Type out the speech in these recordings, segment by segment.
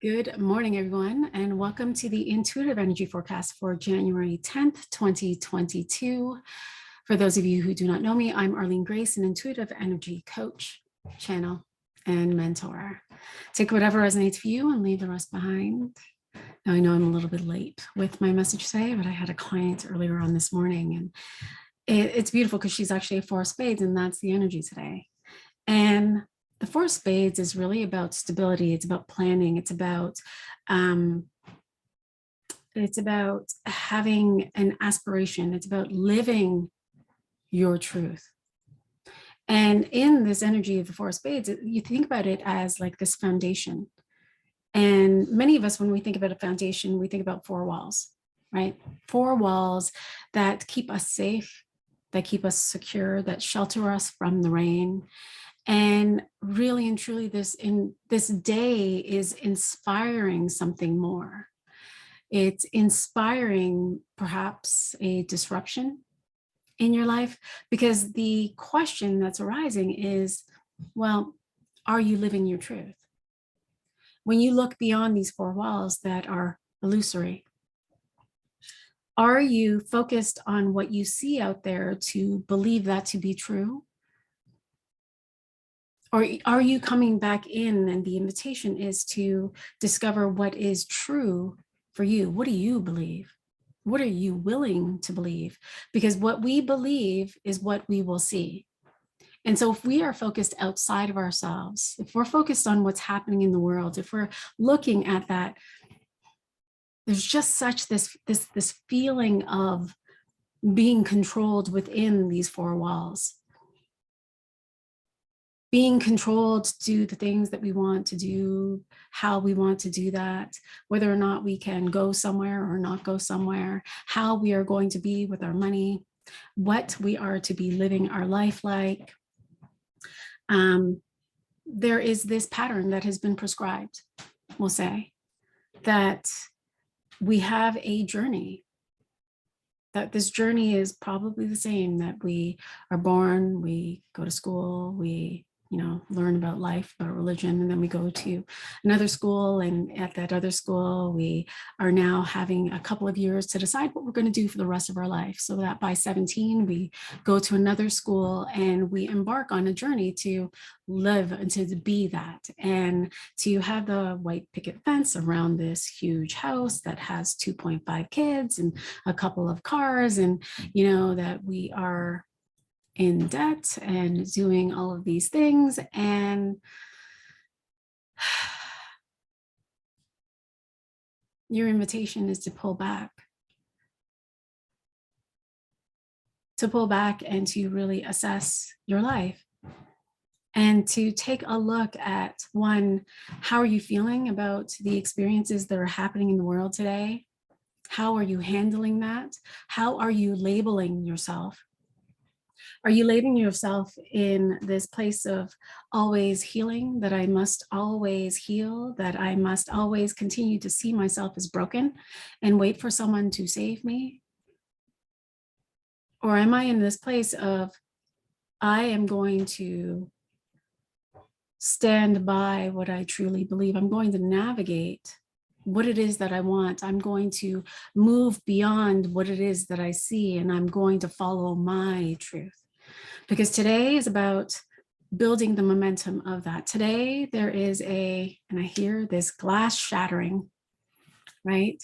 Good morning, everyone, and welcome to the Intuitive Energy Forecast for January 10th, 2022. For those of you who do not know me, I'm Arlene Grace, an intuitive energy coach, channel, and mentor. Take whatever resonates for you and leave the rest behind. Now, I know I'm a little bit late with my message today, but I had a client earlier on this morning, and it's beautiful because she's actually a Four of Spades, and that's the energy today. And the Four of Spades is really about stability. It's about planning. It's about having an aspiration. It's about living your truth. And in this energy of the Four of Spades, you think about it as like this foundation. And many of us, when we think about a foundation, we think about four walls, right? Four walls that keep us safe, that keep us secure, that shelter us from the rain. And really and truly, this day is inspiring something more. It's inspiring perhaps a disruption in your life, because the question that's arising is, well, are you living your truth? When you look beyond these four walls that are illusory, are you focused on what you see out there to believe that to be true? Or are you coming back in, and the invitation is to discover what is true for you? What do you believe? What are you willing to believe? Because what we believe is what we will see. And so if we are focused outside of ourselves, if we're focused on what's happening in the world, if we're looking at that, there's just such this feeling of being controlled within these four walls. Being controlled to do the things that we want to do, how we want to do that, whether or not we can go somewhere or not go somewhere, how we are going to be with our money, what we are to be living our life like. There is this pattern that has been prescribed, we'll say, that we have a journey, that this journey is probably the same, that we are born, we go to school, we learn about life, about religion, and then we go to another school, and at that other school, we are now having a couple of years to decide what we're going to do for the rest of our life. So that by 17, we go to another school and we embark on a journey to live and to be that, and to have the white picket fence around this huge house that has 2.5 kids and a couple of cars, and that we are in debt and doing all of these things. And your invitation is to pull back and to really assess your life, and to take a look at, one, how are you feeling about the experiences that are happening in the world today? How are you handling that? How are you labeling yourself? Are you labeling yourself in this place of always healing, that I must always heal, that I must always continue to see myself as broken and wait for someone to save me? Or am I in this place of, I am going to stand by what I truly believe. I'm going to navigate what it is that I want. I'm going to move beyond what it is that I see, and I'm going to follow my truth. Because today is about building the momentum of that. Today there is and I hear this glass shattering, right?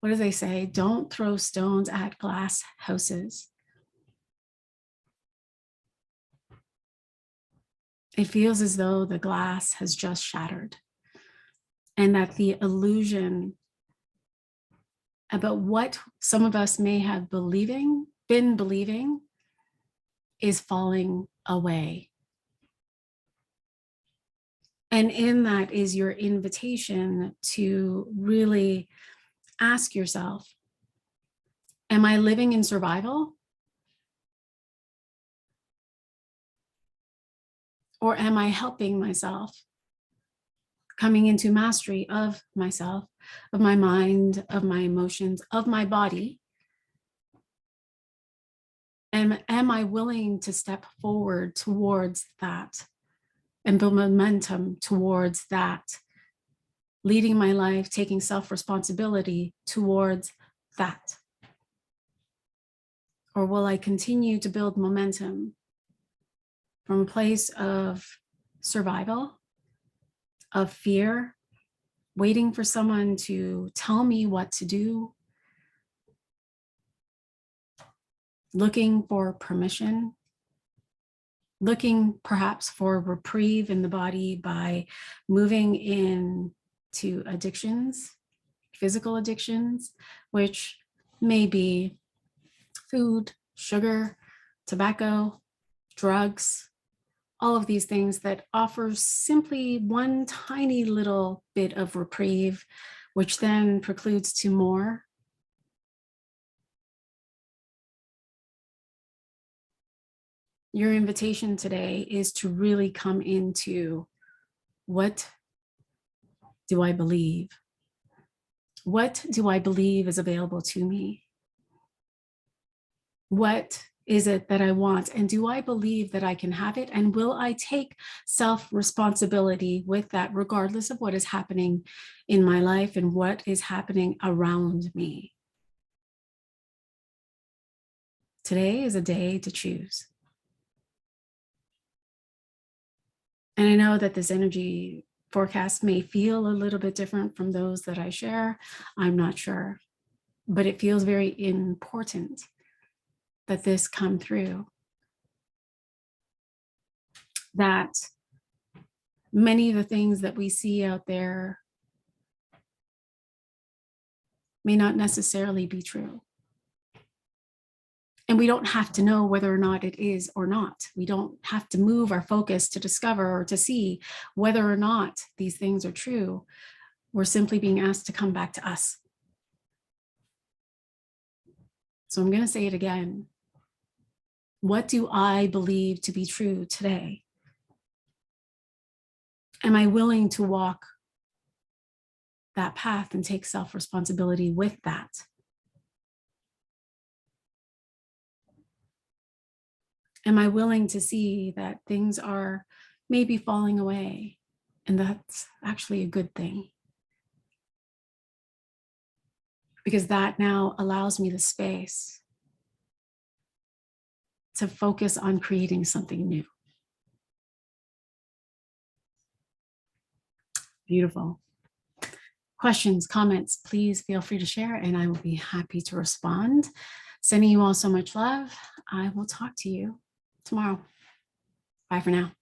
What do they say? Don't throw stones at glass houses. It feels as though the glass has just shattered, and that the illusion about what some of us may have been believing is falling away. And in that is your invitation to really ask yourself, am I living in survival? Or am I helping myself, coming into mastery of myself, of my mind, of my emotions, of my body? And am I willing to step forward towards that and build momentum towards that leading my life, taking self-responsibility towards that? Or will I continue to build momentum from a place of survival, of fear, waiting for someone to tell me what to do, looking for permission, looking perhaps for reprieve in the body by moving into addictions, physical addictions, which may be food, sugar, tobacco, drugs, all of these things that offers simply one tiny little bit of reprieve, which then precludes to more. Your invitation today is to really come into, what do I believe? What do I believe is available to me? What is it that I want? And do I believe that I can have it? And will I take self-responsibility with that, regardless of what is happening in my life and what is happening around me? Today is a day to choose. And I know that this energy forecast may feel a little bit different from those that I share. I'm not sure, but it feels very important that this come through. That many of the things that we see out there may not necessarily be true. And we don't have to know whether or not it is or not. We don't have to move our focus to discover or to see whether or not these things are true. We're simply being asked to come back to us. So I'm going to say it again. What do I believe to be true today? Am I willing to walk that path and take self-responsibility with that? Am I willing to see that things are maybe falling away, and that's actually a good thing? Because that now allows me the space to focus on creating something new. Beautiful. Questions, comments, please feel free to share and I will be happy to respond. Sending you all so much love. I will talk to you tomorrow. Bye for now.